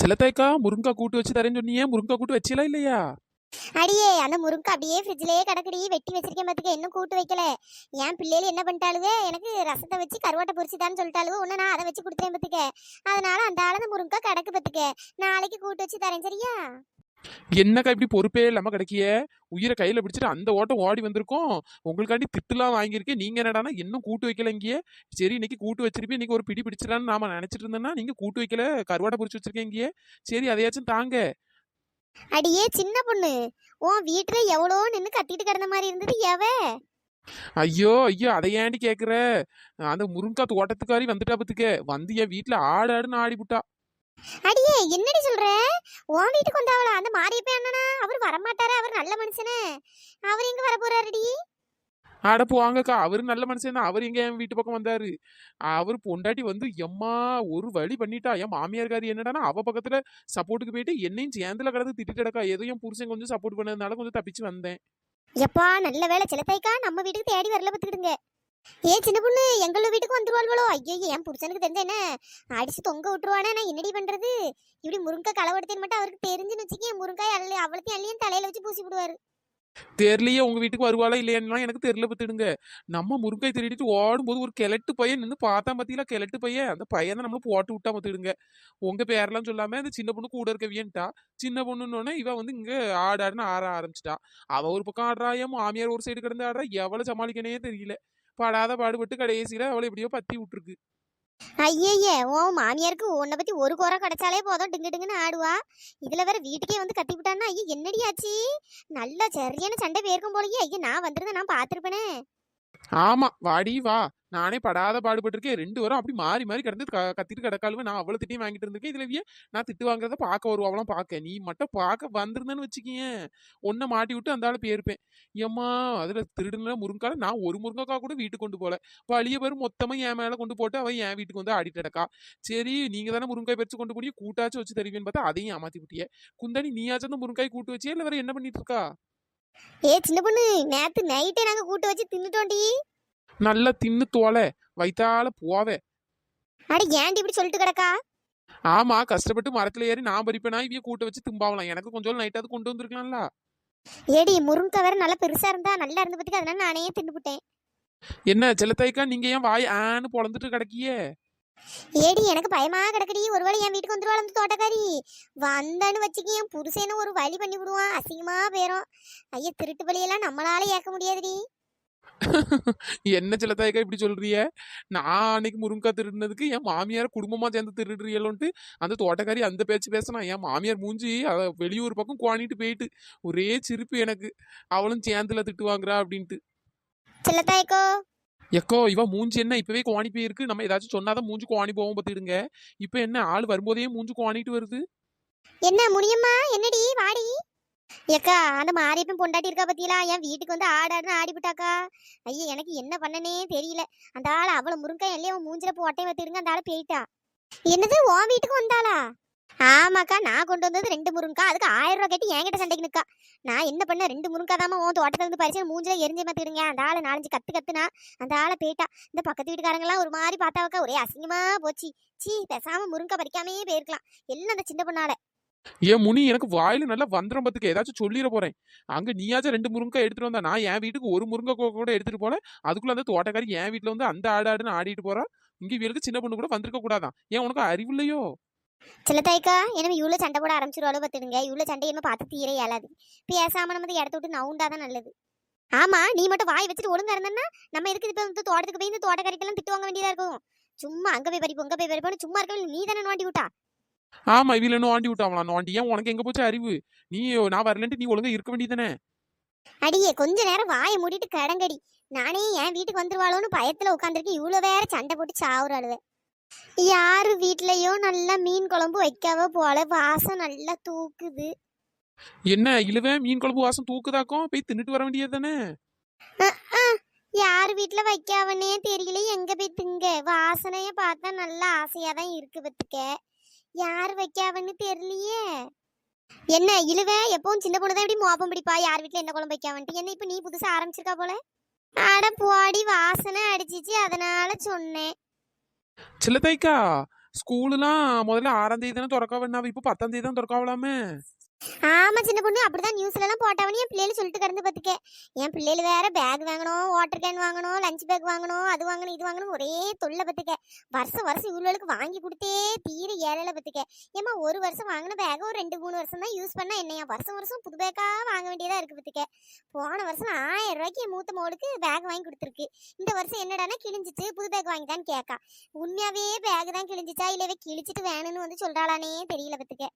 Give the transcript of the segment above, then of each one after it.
செல்லத்தாய்க்கா முருங்கா கூட்டு வச்சு தரேன்னு சொன்னியே, முருங்கா கூட்டு வச்சீங்களா இல்லையா? அடியே அந்த முருங்கை அப்படியே ஃப்ரிட்ஜ்லயே கிடக்குடி, வெட்டி வச்சிருக்கேன் பாத்துக்க, இன்னும் கூட்டு வைக்கல. என் பிள்ளைகள் என்ன பண்ணிட்டாளுவே, எனக்கு ரசத்தை வச்சு கருவாட்டை பொரிச்சுதான்னு சொல்லிட்டாளுவோ, ஒன்று நான் அதை வச்சு கொடுத்தேன் பாத்துக்க. அதனால அந்த ஆளு முருங்கை கிடக்கு பாத்துக்க. நாளைக்கு கூட்டு வச்சு தரேன், சரியா? என்னக்கா இப்படி பொறுப்பே இல்லாம கிடைக்கிய? உயிரை கையில பிடிச்சிட்டு அந்த ஓட்டம் ஓடி வந்திருக்கோம். உங்களுக்காண்டி திட்டுலாம் வாங்கியிருக்கேன். நீங்க என்னடானா இன்னும் கூட்டு வைக்கல இங்கேயே? சரி இன்னைக்கு கூட்டு வச்சிருப்பேன், இன்னைக்கு ஒரு பிடி பிடிச்சிடலான்னு நாம நினைச்சிட்டு இருந்தோம்னா நீங்க கூட்டு வைக்கல, கருவாட்டை பொரிச்சு வச்சிருக்கேன் இங்கேயே. சரி அதையாச்சும் தாங்க. அடியே சின்ன பொண்ணு, உன் வீட்டுல எவ்வளோ நின்று கத்திட்டு கிடந்த மாதிரி இருந்தது எவ? ஐயோ ஐயோ, அதை ஏண்டி கேக்குற? அந்த முருங்கா தோட்டத்துக்காரி வந்துட்டா பத்துக்க, வந்து என் வீட்டுல ஆடு ஆடுன்னு ஆடிப்புட்டா. அடியே என்னடி சொல்ற? உன் வீட்டுக்கு வந்தாவளா அந்த மாரியப்ப அண்ணனா? அவர் வரமாட்டாரு, அவர் நல்ல மனுஷனே. அவர் எங்க வர போறாருடி? அட போவாங்கக்கா, அவரு நல்ல மனுஷன் தான். அவர் எங்க என் வீட்டு பக்கம் வந்தாரு? அவர் பொண்டாட்டி வந்து எம்மா ஒரு வழி பண்ணிட்டா. என் மாமியார்காரி என்னடானா அவ பக்கத்துல சப்போர்ட்டுக்கு போயிட்டு என்னையும் சேர்ந்துல கடந்து திட்டிட்டு கிடக்கா. ஏதோ என் புருஷன் கொஞ்சம் சப்போர்ட் பண்ணதுனால கொஞ்சம் தப்பிச்சு வந்தேன். எப்பா நல்ல வேலை செலுத்தாய்க்கா, நம்ம வீட்டுக்கு தேடி வரல பத்துக்கிடுங்க. ஏ சின்ன பொண்ணு, எங்கள வீட்டுக்கு வந்துருவாள்வளோ? ஐயோ, என் புருஷனுக்கு தெரிஞ்ச என்ன அடிச்சு தொங்க விட்டுருவானே, நான் என்னடி பண்றது? இப்படி முருங்கை களவெடுத்தேன்னு மட்டும் அவருக்கு தெரிஞ்சுன்னு வச்சுக்கேன், முருங்காய் அள்ளி அவளுக்கு அள்ளியும் தலையில வச்சு பூசி விடுவாரு. தெரியலையே உங்க வீட்டுக்கு வருவாளா இல்லையான்னு எனக்கு தெரியல பத்துடுங்க. நம்ம முருங்காய் திருடிட்டு ஓடும்போது ஒரு கிழட்டு பையன் நின்று பார்த்தா பத்தியில, கிழட்டு பையன் அந்த பையன் தான் நம்மள போட்டு விட்டா பத்துடுங்க. உங்க பேரெல்லாம் சொல்லாம அந்த சின்ன பொண்ணு கூட இருக்கவியன்ட்டா. சின்ன பொண்ணுன்னு இவ வந்து இங்க ஆடாடுன்னு ஆட ஆரம்பிச்சிட்டா. அவ ஒரு பக்கம் ஆடுறா, என் மாமியார் ஒரு சைடு கிடந்து ஆடுறா. எவ்வளவு சமாளிக்கனே தெரியல. படாத பாடுபட்டு கடைசியில அவளை எப்படியோ பத்தி விட்டுருக்கு. ஐயய்ய, உன் மாமியாருக்கு உன்னை பத்தி ஒரு குறை கிடைச்சாலே போதும் டிங்கு டிங்குன்னு ஆடுவா. இதுல வேற வீட்டுக்கே வந்து கத்தி விட்டான்னா, ஐயோ என்னடி ஆச்சு? நல்லா சரியான சண்டை போயிருக்கும் போலயே. ஐயோ, நான் வந்திருந்தேன், நான் பார்த்திருப்பேனே. ஆமா வாடி வா. நானே படாத பாடுபட்டிருக்கேன். 2 வாரம் அப்படி மாறி மாறி கிடந்து கத்திட்டு கிடக்காளுவ. நான் அவ்வளவு திட்டியும் வாங்கிட்டு இருந்திருக்கேன். இதுல நான் திட்டு வாங்குறத பார்க்க வருவாங்களாம். பார்க்க நீ மட்டும் பார்க்க வந்திருந்தேன்னு வச்சுக்கியேன், ஒன்ன மாட்டி விட்டு அந்த ஆளு போயிருப்பேன். ஏம்மா அதுல திருடுன முருங்கால நான் ஒரு முருங்கக்கா கூட வீட்டுக்கு கொண்டு போல. வழிய பேர் மொத்தமா என் மேல கொண்டு போட்டு அவன் என் வீட்டுக்கு வந்து ஆடிட்டு கிடக்கா. சரி நீங்க தானே முருங்காய் பறிச்சு கொண்டு போய் கூட்டாச்சும் வச்சு தருவீன்னு பார்த்தா அதையும் ஏமாத்தி விட்டியே. குந்தாணி நீயாச்சும் அந்த முருங்காய் கூட்டு வச்சியா இல்ல வேற என்ன பண்ணிட்டு இருக்கா? ஏ சின்ன பொண்ணு, நேத்து நைட்டே நாங்க கூட்டு வச்சு தின்னுட்டோண்டி. நல்லா தின்னு தோலை வைத்தால போவே. அட ஏன்டி இப்படி சொல்லிட்டு கிடக்கா? ஆமா கஷ்டப்பட்டு மரத்துல ஏறி நான் பறிப்பேனா இவைய கூட்ட வச்சு தும்பாவலாம். எனக்கு கொஞ்சம் நைட்டாவது கொண்டு வந்திருக்கலாம்ல. ஏடி முருங்கை வேற நல்லா பெருசா இருந்தா நல்லா இருந்து பத்துக்கு, அதனால நானே தின்னுபிட்டேன். என்ன செல்லத்தாய்க்கா நீங்க ஏன் வாய் ஆன்னு பொழந்துட்டு கிடக்கியே? ஏடி எனக்கு பயமா கிடக்குடி, ஒருவேளை என் வீட்டுக்கு வந்துருவாள் அந்த தோட்டக்காரி. வந்தான்னு வச்சுக்க, என் புருஷனை ஒரு வழி பண்ணி விடுவான், அசிங்கமா போயிரும். ஐயா, திருட்டு பலியெல்லாம் நம்மளால ஏற்க முடியாதுடி. என்ன செல்லத்தாய்க்கா இப்படி சொல்றிய? நான் அன்னைக்கு முருங்கா திருடுனதுக்கு என் மாமியார் குடும்பமா சேர்ந்து திருடுறியலோன்ட்டு அந்த தோட்டக்காரி அந்த பேச்சு பேசினா. என் மாமியார் மூஞ்சி வெளியூர் பக்கம் குவாணிட்டு போயிட்டு ஒரே சிரிப்பு எனக்கு. அவளும் சேர்ந்துல திட்டு வாங்குறா அப்படின்ட்டு. செல்லத்தாய்க்கோ. எக்கோ இவ மூஞ்சி என்ன இப்பவே குவாணி போயிருக்கு. நம்ம ஏதாச்சும் சொன்னாதான் மூஞ்சி குவாணி போவோம் பத்திடுங்க. இப்ப என்ன ஆள் வரும்போதே மூஞ்சி குவாணிட்டு வருது. என்ன முடியுமா? என்னடி வாடி. ஏக்கா, அந்த மாரியப்பன் பொண்டாட்டி இருக்கா பத்தியலா, என் வீட்டுக்கு வந்து ஆடாடுன்னு ஆடிவிட்டாக்கா. ஐயா, எனக்கு என்ன பண்ணனே தெரியல. அந்த ஆள் அவ்வளவு முருங்காய் எல்லையும் அவன் மூஞ்சில போட்டே வத்திடுங்க, அந்த ஆள் போயிட்டா. என்னது, உன் வீட்டுக்கு வந்தாளா? ஆமாக்கா, நான் கொண்டு வந்தது 2 முருங்கா. அதுக்கு 1000 ரூபா கேட்டு என்கிட்ட சண்டைக்கு நிக்கா. நான் என்ன பண்ண, 2 முருங்கா தாமா உன் தோட்டத்துல இருந்து பறிச்சு மூஞ்சில எரிஞ்சு மாத்திடுங்க. அந்த ஆளு 4-5 கத்து கத்துனா அந்த ஆளை போயிட்டா. இந்த பக்கத்து வீட்டுக்காரங்க எல்லாம் ஒரு மாதிரி பார்த்தாவக்கா, ஒரே அசிங்கமா போச்சு. சீ, பேசாம முருங்கா பறிக்காமே போயிருக்கலாம், எல்லாம் அந்த சின்ன பொண்ணால. ஏன் முனி எனக்கு வாயில நல்லா வந்திரம் பத்துக்க ஏதாச்சும் சொல்லிட போறேன். அங்க நீயாச்சும் 2 முருங்கை எடுத்துட்டு வந்தா, நான் என் வீட்டுக்கு ஒரு முருங்கை கூட எடுத்துட்டு போல. அதுக்குள்ள அந்த தோட்டக்காரி என் வீட்டுல வந்து அந்த ஆடாடுன்னு ஆடிட்டு போறா. இங்க இவளுக்கு சின்ன பொண்ணு கூட வந்திருக்க கூடாதான். ஏன் உனக்கு அறிவு இல்லையோ? சிலத்தாய்க்கா, என்ன இவ்வளவு சண்டை போட ஆரம்பிச்சிருவாளோ பத்துடுங்க. இவ்வளவு சண்டை என்ன பார்த்து தீர இயலாது. பேசாம நம்ம இடத்த விட்டு நவுண்டாதான் நல்லது. ஆமா, நீ மட்டும் வாய் வச்சுட்டு ஒழுங்கா இருந்தன்னா நம்ம எதுக்கு இப்ப வந்து தோட்டத்துக்கு போய் இந்த தோட்டக்காரிக்கெல்லாம் திட்டு வாங்க வேண்டியதா இருக்கும். சும்மா அங்க போய் பறிப்போம் இங்க போய் பறிப்போம் சும்மா இருக்கவே, நீ தானே நோண்டி விட்டா. ஆமா இவள இன்னும் ஆண்டி விட்டாவலாம். நோண்டி ஏன் உனக்கு எங்க போச்சு அறிவு? நீ நான் வரலன்ட்டு நீ ஒழுங்கா இருக்க வேண்டியதானே. அடியே, கொஞ்ச நேரம் வாயை மூடிட்டு கடங்கடி. நானே என் வீட்டுக்கு வந்துருவாளோன்னு பயத்துல உட்காந்துருக்கு, இவ்வளவு வேற சண்டை போட்டு சாவுறாளுவ. யாரு வீட்லயோ நல்லா மீன் குழம்பு வைக்காவ போல, வாசம் நல்லா தூக்குது. என்ன இழுவேன் மீன் குழம்பு வாசம் தூக்குதாக்கும், போய் தின்னுட்டு வர வேண்டியது தானே. யார் வீட்டுல வைக்காவனே தெரியல, எங்க போய் திங்க? வாசனைய பார்த்தா நல்லா ஆசையாதான் இருக்கு பத்துக்க. யார் வைக்காவன்னு தெரியலையே. என்ன இழுவ, எப்பவும் சின்ன பொண்ணுதான் இப்படி மோப்பம் பிடிப்பா, யார் வீட்டுல என்ன குழம்பு வைக்காவன்ட்டு. என்ன இப்ப நீ புதுசா ஆரம்பிச்சிருக்கா போல? அட போடி, வாசனை அடிச்சிச்சு அதனால சொன்னேன். செல்லத்தாய்க்கா ஸ்கூலுலாம் முதல்ல 6ஆம் தேதி தானே திறக்க வேணாம், இப்போ 10ஆம் தேதி தான் திறக்காவலாமே. ஆமா சின்ன பொண்ணு, அப்படிதான் நியூஸ்ல எல்லாம் போட்டவனே என் பிள்ளைகள் சொல்லிட்டு கிடந்து பாத்துக்க. என் பிள்ளைகள் வேற பேக் வாங்கணும், வாட்டர் கேன் வாங்கணும், லஞ்ச் பேக் வாங்கணும், அது வாங்கணும் இது வாங்கணும் ஒரே தொல்லை பத்துக்க. வருஷம் வருஷம் இவ்வளவுக்கு வாங்கி கொடுத்தே தீர ஏழையில பத்துக்க. ஏமா ஒரு வருஷம் வாங்கின பேக் ஒரு 2-3 வருஷம் தான் யூஸ் பண்ணா என்னையா, வருஷம் வருஷம் புது பேக்கா வாங்க வேண்டியதா இருக்கு பத்துக்க. போன வருஷம் 1000 ரூபாய்க்கு என் மூத்த மோளுக்கு பேக் வாங்கி கொடுத்துருக்கு. இந்த வருஷம் என்னடானா கிழிஞ்சிச்சு, புது பேக் வாங்கிட்டான்னு கேட்கா. உண்மையாவே பேக் தான் கிழிஞ்சிச்சா இல்லவே கிழிச்சிட்டு வேணும்னு வந்து சொல்றாளானே தெரியல பத்துக்க.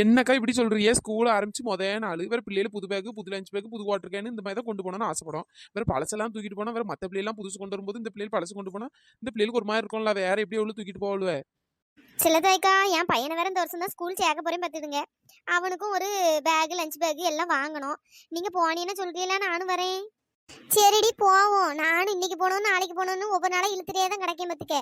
என்னக்கா இப்படி சொல்றீங்க? ஸ்கூல் ஆரம்பிச்சு நாள் வேற பிள்ளைகள் புது பேக், புது லஞ்ச் பேக், புது வாட்டர் கேன் இந்த மாதிரி தான் கொண்டு போகணும்னு ஆசைப்படும். வேற பழசெல்லாம் தூக்கிட்டு போனா வேற மற்ற பிள்ளைலாம் புதுசு கொண்டு வரும்போது இந்த பிள்ளைகள் பழசு கொண்டு போனா இந்த பிள்ளைகளுக்கு ஒரு மாதிரி இருக்கும்ல, வேற எப்படி எவ்வளவு தூக்கிட்டு போகலுவே. சிலதாய்க்கா என் பையனை வேற இந்த வருஷம் தான் ஸ்கூல் சேர்க்க போறேன் பார்த்துடுங்க. அவனுக்கும் ஒரு பேக் லஞ்ச் பேக் எல்லாம் வாங்கணும். நீங்க போனீங்கன்னா சொல்றீங்களா, நானும் வரேன். சரிடி போவோம். நானும் இன்னைக்கு போனோம் நாளைக்கு போனோம்னு ஒவ்வொரு நாளும் இழுத்துட்டே தான் கிடைக்கும் பத்துக்க.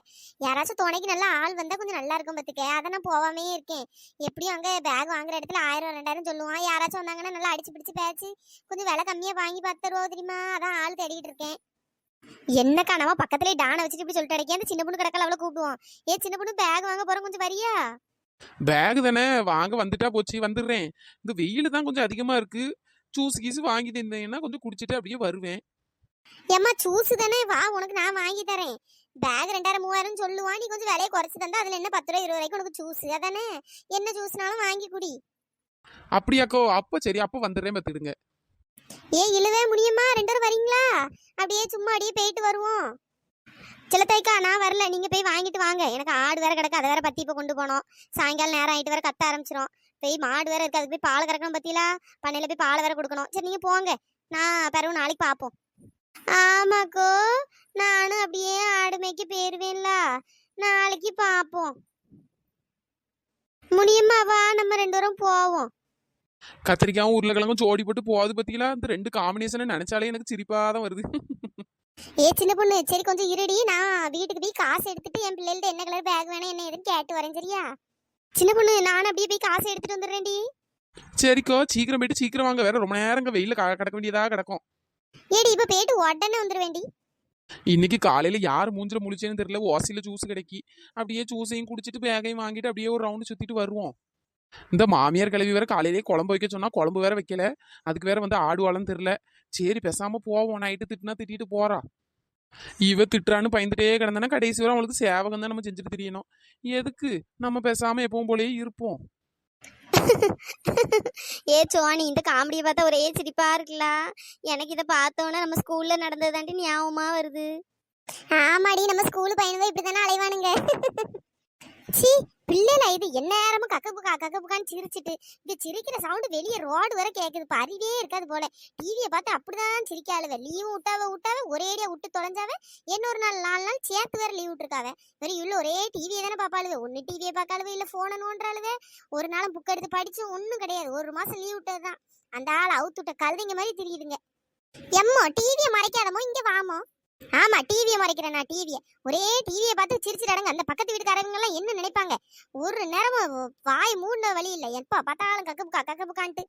யாராச்சும் துணைக்கு நல்லா ஆள் வந்தா கொஞ்சம் நல்லா இருக்கும் பத்துக்க. அதை நான் போவாமே இருக்கேன். எப்படியும் அங்க பேக் வாங்குற இடத்துல 1000-2000 சொல்லுவான். யாராச்சும் வந்தாங்கன்னா நல்லா அடிச்சு பிடிச்சு பேச்சு கொஞ்சம் விலை கம்மியா வாங்கி பார்த்துருவோம் தெரியுமா. அதான் ஆள் தேடிட்டு இருக்கேன். என்னக்கா நம்ம பக்கத்துலேயே டானை வச்சுட்டு இப்படி சொல்லிட்டு அடைக்கேன். அந்த சின்ன பொண்ணு கிடக்கல அவளை கூப்பிடுவோம். ஏ சின்ன பொண்ணு பேக் வாங்க போறோம், கொஞ்சம் வரியா? பேக் தானே வாங்க வந்துட்டா போச்சு, வந்துடுறேன். இந்த வெயில் தான் கொஞ்சம் அதிகமா இருக்கு. ஜூஸ் கீஸ் வாங்கிட்டு இருந்தீங்கன்னா கொஞ்சம் குடிச்சிட்டு அப்படியே வருவேன். ஏம்மா ஜூஸ் தானே, வா உனக்கு நான் வாங்கி தரேன். பேக் 2000-3000 சொல்லுவான். நீ கொஞ்சம் விலையை குறைச்சு தந்தா அதுல என்ன 10 ரூபா 20 ரூபாய்க்கு உனக்கு ஜூஸ் அதானே. என்ன ஜூஸ்னாலும் வாங்கி குடி. அப்படியாக்கோ? அப்ப சரி, அப்ப வந்துடுறேன் பார்த்துடுங்க. ஏன் இழுவே முடியுமா? 2 பேரும் வரீங்களா? அப்படியே சும்மா அப்படியே போயிட்டு வருவோம். சிலத்தைக்கா நான் வரல, நீங்க போய் வாங்கிட்டு வாங்க. எனக்கு ஆடு வேற கிடக்கு, அதை வேற பத்தி இப்போ கொண்டு போனோம். சாயங்காலம் நேரம் ஆயிட்டு வேற கத்த ஆரம்பிச்சிரும். போய் மாடு வேற இருக்கு, அதுக்கு போய் பால் கறக்கணும் பத்தியில. பண்ணையில போய் பால் வேற கொடுக்கணும். சரி நீங்க போங்க, நான் பிறகு நாளைக்கு பார்ப்போம். ஆமாக்கோ, நானும் அப்படியே ஆடு மேய்க்க போயிருவேன்ல. நாளைக்கு பார்ப்போம். முடியுமா? வா நம்ம 2 பேரும் போவோம். கத்திரிக்காயும் உருளைக்கிழங்கும் ஜோடி போட்டு போகாது பத்திங்களா? இந்த ரெண்டு காம்பினேஷனை நினைச்சாலே எனக்கு சிரிப்பா தான் வருது. ஏ சின்ன பொண்ணு, சரி கொஞ்சம் இருடி. நான் வீட்டுக்கு போய் காசு எடுத்துட்டு என் பிள்ளைகிட்ட என்ன கலர் பேக் வேணும் என்ன ஏதுன்னு கேட்டு வரேன், சரியா? சின்ன பொண்ணு, நானும் அப்படியே போய் காசு எடுத்துட்டு வந்துடுறேன்டி. சரிக்கோ, சீக்கிரம் போயிட்டு சீக்கிரம் வாங்க, வேற ரொம்ப நேரம் இங்க வெயில கிடக்க வேண்டியதா கிடக்கும். ஏடி இப்ப போயிட்டு உடனே வந்துருவேண்டி. இன்னைக்கு காலையில யார் மூஞ்சில முழிச்சேன்னு தெரியல, ஓசியில ஜூஸ் கிடைக்கி. அப்படியே ஜூஸையும் குடிச்சிட்டு பேக்கையும் வாங்கிட்டு அப்படியே ஒரு ரவுண்டு சுத்திட்டு வருவோம். இந்த மாமியார் கிளவி வேற காலையிலேயே குழம்பு வைக்க சொன்னா குழம்பு வேற வைக்கல. அதுக்கு வேற வந்து ஆடுவாளன்னு தெரியல. சரி பேசாம போவோம், நைட்டு திட்டுனா திட்டிட்டு போறா. இவ திட்டுறான்னு பயந்துட்டே கிடந்தானா கடைசி வரை அவளுக்கு சேவகம் தான் நம்ம செஞ்சுட்டு தெரியணும். எதுக்கு நம்ம பேசாம எப்பவும் போலயே இருப்போம். ஏ சோனி, இந்த காமெடியை பார்த்தா ஒரே சிரிப்பா இருக்குல்ல. எனக்கு இதை பார்த்தோன்னா நம்ம ஸ்கூல்ல நடந்ததாண்டி ஞாபகமா வருது. ஆமாடி, நம்ம ஸ்கூல் பையனுங்க இப்படித்தானே அலைவானுங்க. சி பிள்ளைல இது என்ன நேரமும் கக்கப்புக்கான்னு சிரிச்சிட்டு இந்த சிரிக்கிற சவுண்டு வெளியே ரோடு வரை கேட்குது. அறிவே இருக்காது போல. டிவியை பார்த்து அப்படிதான் சிரிக்காளுவ. லீவும் விட்டாவே ஒரேடியா விட்டு தொலைஞ்சாவே இன்னொரு 4 நாள் சேர்த்து வேற லீவ் விட்டுருக்காவே. வேற இவ்வளோ ஒரே டிவியை தானே பார்ப்பாளுவே. ஒன்று டிவியை பார்க்காளுவே, இல்லை ஃபோனை நோண்டாளுவே. ஒரு நாளும் புக் எடுத்து படிச்சு ஒன்றும் கிடையாது. 1 மாசம் லீவ் விட்டது தான். அந்த ஆள் அவுத்து விட்ட கழுதைங்க மாதிரி தெரியுதுங்க. எம்மோ டிவியை மறைக்காதமோ, இங்கே வாமோ. ஆமா டிவியை மறைக்கிறேன் நான். டிவியை ஒரே டிவியை பார்த்து சிரிச்சிடாங்க. அந்த பக்கத்து வீட்டுக்காரங்க எல்லாம் என்ன நினைப்பாங்க? ஒரு நேரம் வாய் மூடின வழி இல்லை, எப்ப பார்த்தாலும் கக்கப்புக்கான்ட்டு.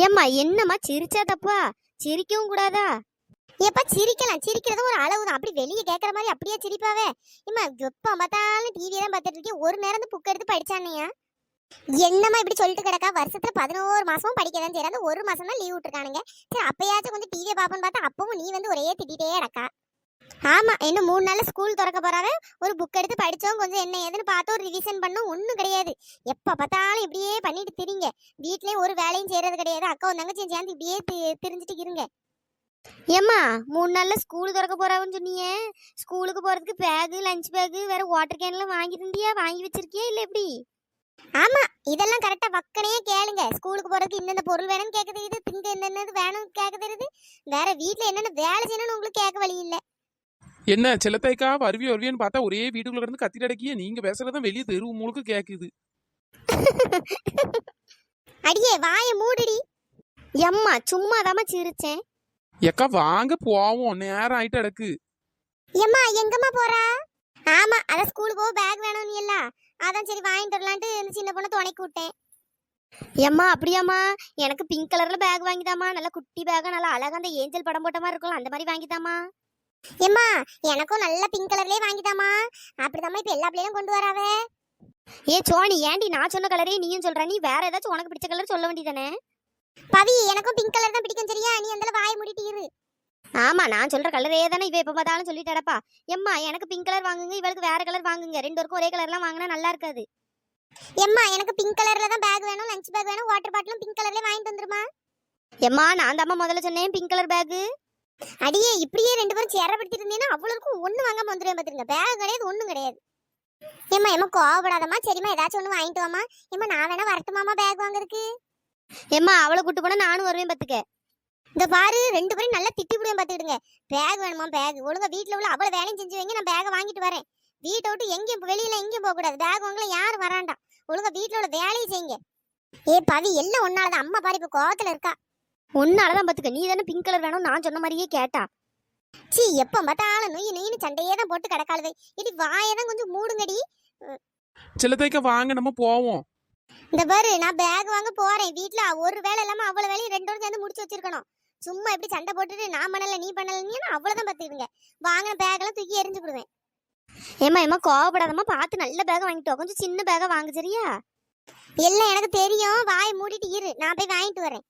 ஏம்மா என்னம்மா சிரிச்சா தப்பா? சிரிக்கவும் கூடாதா? எப்ப சிரிக்கலாம், சிரிக்கிறது ஒரு அளவு தான். அப்படி வெளியே கேட்கற மாதிரி அப்படியே சிரிப்பாவே. ஏம்மா எப்ப பார்த்தாலும் டிவியை தான் பார்த்துட்டு இருக்கேன். ஒரு நேரம் புக் எடுத்து படிச்சானையா? என்னம்மா இப்படி சொல்லிட்டு கிடக்கா? வருஷத்துல 11 மாசமும் படிக்கதான் செய்யறாங்க. 1 மாசம் தான் லீவ் விட்டுருக்கானுங்க. சரி அப்பயாச்சும் கொஞ்சம் டிவியை பார்ப்போன்னு பார்த்தா அப்பவும் நீ வந்து ஒரே திட்டிகிட்டே கிடக்கா. ஆமா, இன்னும் 3 நாள்ல ஸ்கூல் திறக்க போறாரு. ஒரு புக் எடுத்து படிச்சோம், கொஞ்சம் என்ன ஏதுன்னு பார்த்தோம், ஒரு ரிவிஷன் பண்ணோம், ஒன்றும் கிடையாது. எப்ப பார்த்தாலும் இப்படியே பண்ணிட்டு திரிங்க. வீட்லயும் ஒரு வேலையும் செய்யறது கிடையாது. அக்காவும் தங்கச்சியும் சேர்ந்து இப்படியே திரிஞ்சிட்டு இருங்க. ஏம்மா 3 நாள்ல ஸ்கூல் திறக்க போறாங்கன்னு சொன்னீங்க. ஸ்கூலுக்கு போறதுக்கு பேகு லஞ்ச் பேகு வேற வாட்டர் கேன்லாம் வாங்கி தந்தியா? வாங்கி வச்சிருக்கியா இல்ல எப்படி? ஆமா, இதெல்லாம் கரெக்டா வக்கனையே கேளுங்க. ஸ்கூலுக்கு போறதுக்கு இந்தந்த பொருள் வேணும்னு கேட்க தெரியுது, திங்க என்னென்னது வேணும்னு கேட்க தெரியுது. வேற வீட்டுல என்னென்ன வேலை செய்யணும்னு உங்களுக்கு கேட்க வழி இல்ல. என்ன செல்லத்தைக்கா வருவியன்னு பார்த்தா ஒரே வீட்டுக்குள்ள இருந்து கத்திட்டு அடக்கிய. நீங்க பேசுறதும் வெளியே தெருவு முழுக்க கேக்குது. அடியே வாய மூடுடி. எம்மா சும்மா தாமா சிரிச்சேன். எக்கா வாங்க போவோம், நேரம் ஆயிட்டு அடக்கு. எம்மா எங்கம்மா போறா? ஆமா அத ஸ்கூலுக்கு போக பேக் வேணும் நீ எல்லாம். அதான் சரி வாங்கிட்டு வரலான்ட்டு இந்த சின்ன பொண்ணை துணைக்கு விட்டேன். ஏம்மா அப்படியாம்மா? எனக்கு பிங்க் கலர்ல பேக் வாங்கிதாமா. நல்லா குட்டி பேக்கா, நல்லா அழகா அந்த ஏஞ்சல் படம் போட்ட மாதிரி இருக்கும், அந்த மாதிரி வாங்கிதாமா. ஏம்மா எனக்கும் நல்ல பிங்க் கலர்லயே வாங்கிதாமா. அப்படிதாம்மா இப்ப எல்லா பிள்ளையும் கொண்டு வராவே. ஏ சோனி, ஏன்டி நான் சொன்ன கலரே நீயும் சொல்ற? நீ வேற ஏதாச்சும் உனக்கு பிடிச்ச கலர் சொல்ல வேண்டியதானே? பவி, எனக்கும் பிங்க் கலர் தான் பிடிக்கும் சரியா? நீ அந்தல வாயை மூடிட்டு இரு. ஆமா, நான் சொல்ற கலரே தானே இவ எப்ப பார்த்தாலும் சொல்லிட்டாடப்பா. எம்மா எனக்கு பிங்க் கலர் வாங்குங்க, இவளுக்கு வேற கலர் வாங்குங்க. ரெண்டு பேருக்கும் ஒரே கலர்லாம் வாங்கினா நல்லா இருக்காது. எம்மா எனக்கு பிங்க் கலர்ல தான் பேக் வேணும், லஞ்ச் பேக் வேணும், வாட்டர் பாட்டிலும் பிங்க் கலர்ல வாங்கிட்டு வந்துருமா. எம்மா நான் தாம்மா முதல்ல சொன்னேன் பிங்க் கலர் பேக். அடியே இப்படியே ரெண்டு பேரும் சேரப்படுத்திட்டு இருந்தீங்கன்னா அவ்வளவுக்கும் ஒண்ணு வாங்காம வந்துருவேன் பாத்துருங்க. பேக் கிடையாது, ஒண்ணும் கிடையாது. ஏம்மா ஏம்மா கோவப்படாதம்மா. சரிம்மா ஏதாச்சும் ஒண்ணு வாங்கிட்டு வாமா. ஏம்மா நான் வேணா வரட்டுமாமா பேக் வாங்குறதுக்கு? ஏம்மா அவளை கூட்டு போனா நானும் வருவேன் பாத்துக்க. இந்த பாரு, ரெண்டு பேரும் நல்லா திட்டி விடுவேன் பாத்துக்கிடுங்க. பேக் வேணுமா பேக்? ஒழுங்கா வீட்டுல உள்ள அவ்வளவு வேலையும் செஞ்சு வைங்க, நான் பேக்கை வாங்கிட்டு வரேன். வீட்டை விட்டு எங்கேயும் வெளியில எங்கேயும் போக கூடாது. பேக் வாங்கல யாரும் வராண்டா. ஒழுங்கா வீட்டுல உள்ள வேலையை செய்யுங்க. ஏ பவி, எல்லாம் ஒன்னாலதான். அம்மா பாரு இப்ப கோவத்துல இருக்கா. ஒன்னாலதான் பாத்துக்க. நீ தானே பிங்க் கலர் வேணும் நான் சொன்ன மாதிரியே கேட்டா. சி, எப்ப பார்த்தாலும் நொய் நொய்னு சண்டையே தான் போட்டு கிடக்காளுவை. இது வாயதான் கொஞ்சம் மூடுங்கடி. சிலதைக்க வாங்க, நம்ம போவோம். இந்த பாரு, நான் பேக் வாங்க போறேன். வீட்டுல ஒரு வேலை இல்லாம அவ்வளவு வேலையும் ரெண்டோட சேர்ந்து முடிச்சு வச்சிருக்கணும். சும்மா இப்படி சண்டை போட்டுட்டு நான் பண்ணல நீ பண்ணலன்னு அவ்வளவுதான் பாத்துக்கிடுங்க. வாங்கின பேக் எல்லாம் தூக்கி எரிஞ்சு விடுவேன். ஏமா ஏமா கோவப்படாதம்மா. பார்த்து நல்ல பேக வாங்கிட்டு வா. கொஞ்சம் சின்ன பேக வாங்க சரியா? எல்லாம் எனக்கு தெரியும். வாயை மூடிட்டு இரு, நான் போய் வாங்கிட்டு வரேன்.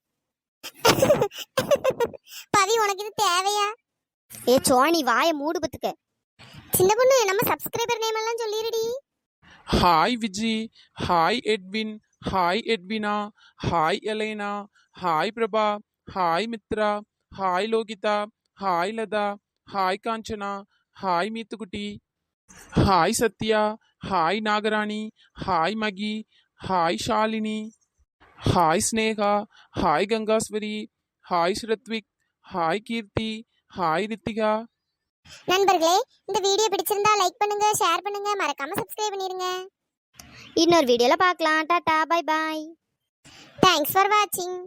பவி, உனக்கு இது தேவையா? ஏ சோனி, வாயை மூடு பத்துக்க. சின்ன பொண்ணு, நம்ம சப்ஸ்கிரைபர் நேம் எல்லாம் சொல்லிருடி. Hi Viji, hi Edwin, hi Edwina, hi Elaina, hi Prabha, hi Mitra, hi Lohitha, hi Latha, hi Kanchana, hi மீத்துக்குட்டி, hi Sathya, hi Nagarani, hi Magi, hi Shalini, hi Sneha, hi Gangaswari, hi Sruthvik, hi Keerthi, hi Rithika. நண்பர்களே, இந்த வீடியோ பிடிச்சிருந்தா லைக் பண்ணுங்க, ஷேர் பண்ணுங்க, மறக்காம சப்ஸ்கிரைப் பண்ணிருங்க. இன்னொரு வீடியோல பார்க்கலாம். டாடா, பை பை. தேங்க்ஸ் ஃபார் வாட்சிங்.